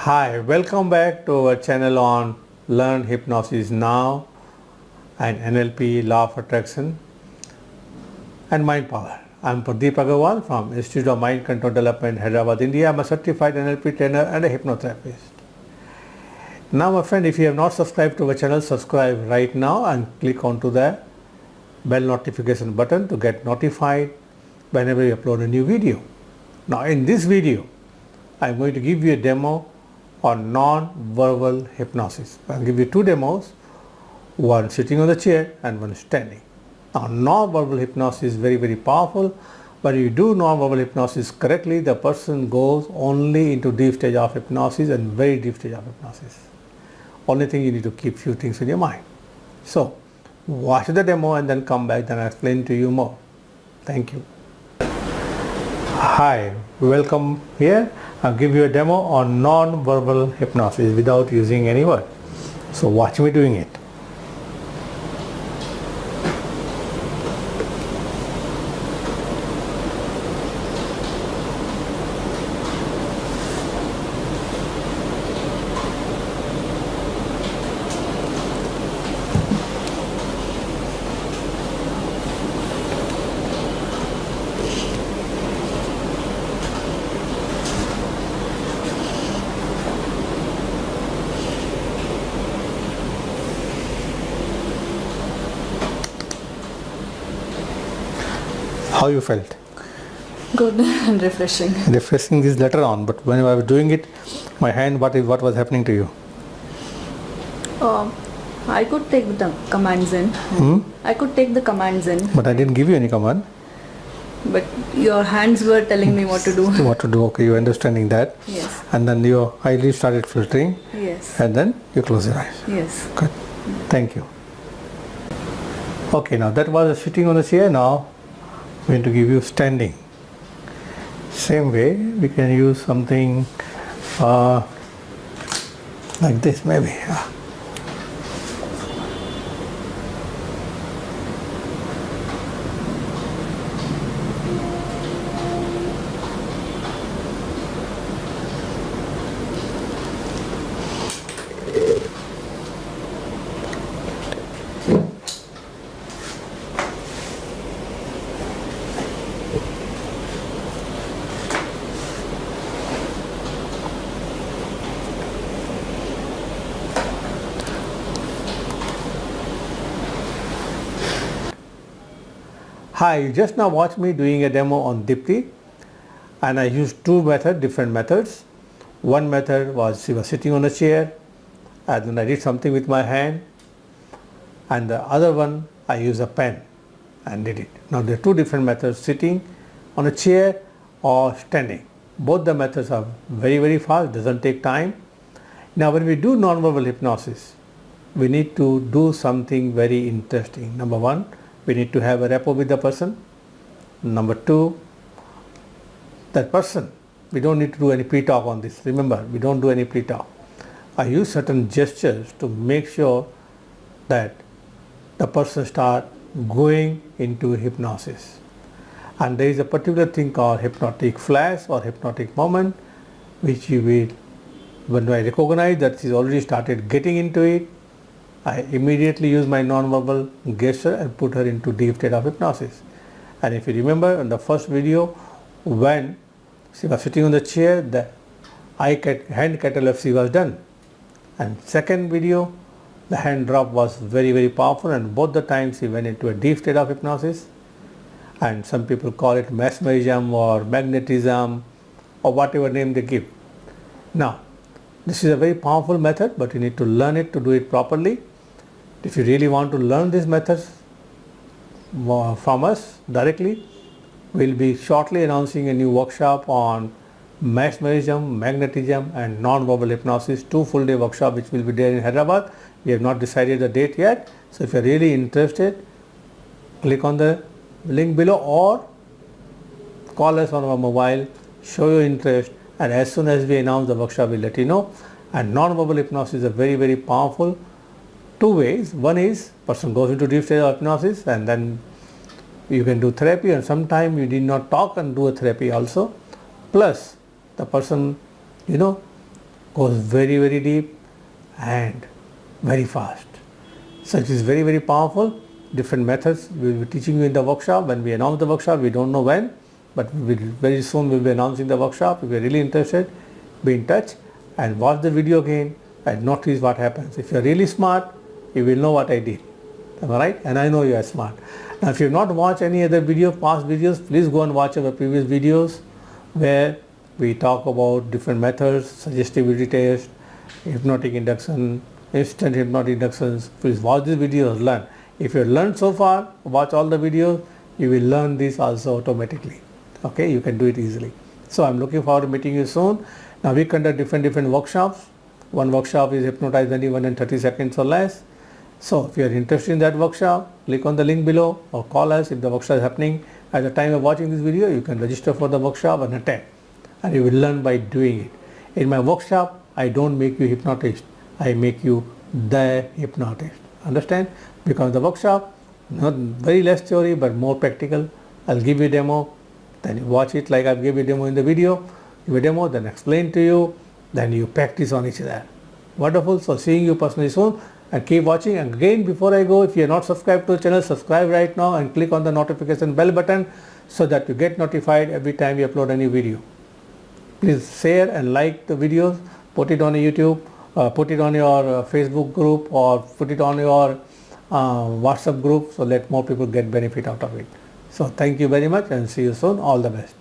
Hi, welcome back to our channel on Learn Hypnosis Now and NLP, Law of Attraction and Mind Power. I'm Pradeep Aggarwal from Institute of Mind Control Development, Hyderabad, India. I'm a certified NLP trainer and a hypnotherapist. Now my friend, if you have not subscribed to our channel, subscribe right now and click onto the bell notification button to get notified whenever we upload a new video. Now in this video, I'm going to give you a demo on non-verbal hypnosis. I'll give you two demos, one sitting on the chair and one standing. Now non-verbal hypnosis is very powerful. When you do non-verbal hypnosis correctly, the person goes only into deep stage of hypnosis and very deep stage of hypnosis. Only thing you need to keep few things in your mind. So watch the demo and then come back, then I'll explain to you more. Thank you. Hi, welcome here. I'll give you a demo on non-verbal hypnosis without using any word. So watch me doing it. How you felt? Good and refreshing. Refreshing is later on, but when I was doing it, my hand, what was happening to you? I could take the commands in. I could take the commands in. But I didn't give you any command. But your hands were telling me what to do. What to do, okay, you're understanding that. Yes. And then your eyelids started filtering. Yes. And then you close your eyes. Yes. Good. Thank you. Okay, now that was sitting on the chair. Now I'm going to give you standing. Same way, we can use something like this maybe. Hi, you just now watched me doing a demo on Dipti, and I used different methods. One method was she was sitting on a chair and then I did something with my hand, and the other one I used a pen and did it. Now there are two different methods, sitting on a chair or standing. Both the methods are very fast, doesn't take time. Now when we do non-verbal hypnosis, we need to do something very interesting. Number one, we need to have a rapport with the person. Number two, that person, we don't need to do any pre-talk on this. Remember, we don't do any pre-talk. I use certain gestures to make sure that the person start going into hypnosis. And there is a particular thing called hypnotic flash or hypnotic moment, which you will, when I recognize that she's already started getting into it, I immediately use my non-verbal gesture and put her into deep state of hypnosis. And if you remember in the first video, when she was sitting on the chair, the hand catalepsy was done. And second video, the hand drop was very powerful, and both the times she went into a deep state of hypnosis. And some people call it mesmerism or magnetism or whatever name they give. Now, this is a very powerful method, but you need to learn it to do it properly. If you really want to learn these methods from us directly, we'll be shortly announcing a new workshop on mesmerism, magnetism and non-verbal hypnosis, 2 full-day workshop which will be there in Hyderabad. We have not decided the date yet. So if you're really interested, click on the link below or call us on our mobile, show your interest, and as soon as we announce the workshop, we'll let you know. And non-verbal hypnosis is a very powerful. Two ways. One is person goes into deep state of hypnosis and then you can do therapy, and sometimes you need not talk and do a therapy also. Plus the person goes very, very deep and very fast. So it is very, very powerful. Different methods we will be teaching you in the workshop. When we announce the workshop, we don't know when, but very soon we will be announcing the workshop. If you are really interested, be in touch and watch the video again and notice what happens. If you are really smart, you will know what I did. Am I right? And I know you are smart. Now if you have not watched any other video, past videos, please go and watch our previous videos where we talk about different methods, suggestibility test, hypnotic induction, instant hypnotic inductions. Please watch these videos, learn. If you have learned so far, watch all the videos, you will learn this also automatically. Okay, you can do it easily. So I'm looking forward to meeting you soon. Now we conduct different workshops. One workshop is hypnotize anyone in 30 seconds or less. So if you are interested in that workshop, click on the link below or call us if the workshop is happening. At the time of watching this video, you can register for the workshop and attend. And you will learn by doing it. In my workshop, I don't make you hypnotist. I make you the hypnotist. Understand? Because the workshop, not very less theory but more practical. I'll give you a demo, then you watch it like I've given you a demo in the video. Give a demo, then explain to you, then you practice on each other. Wonderful. So seeing you personally soon and keep watching. And again, before I go, if you are not subscribed to the channel, subscribe right now and click on the notification bell button so that you get notified every time we upload any video. Please share and like the videos, put it on YouTube, put it on your Facebook group or put it on your WhatsApp group so let more people get benefit out of it. So thank you very much and see you soon. All the best.